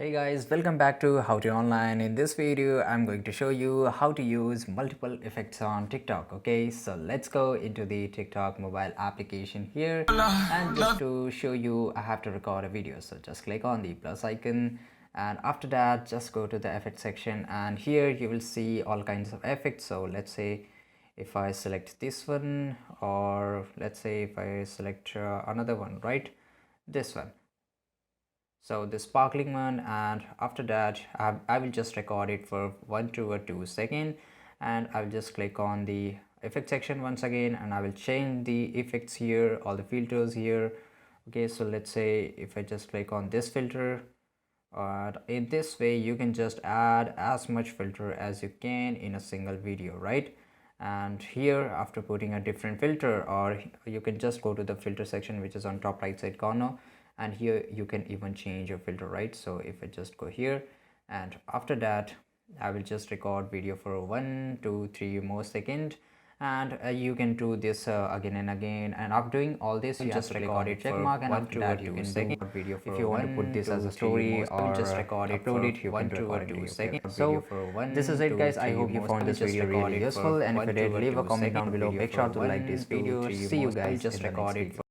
Hey guys, welcome back to How to Online. In this video, I'm going to show you how to use multiple effects on TikTok. Okay, so let's go into the TikTok mobile application here. And just to show you, I have to record a video. So just click on the plus icon. And after that, just go to the effect section. And here you will see all kinds of effects. So let's say if I select this one, or let's say if I select another one, right? This one, so the sparkling one, and after that I will just record it for 1 to 2 seconds, and I will just click on the effect section once again, and I will change the effects here, all the filters here. Okay, so let's say if I just click on this filter, in this way you can just add as much filter as you can in a single video, right? And here, after putting a different filter, or you can just go to the filter section which is on top right side corner, and here you can even change your filter, right? So if I just go here, and after that I will just record video for 1 to 3 more seconds, and you can do this again and again, and after doing all this you just record it check mark, and after that you can do video for, if you want to put this as a story or just record it, upload it, you can record 2 seconds. So this is it guys, I hope you found this video really useful, and if you did, leave a comment down below. Make sure to like this video. See you guys in the next video.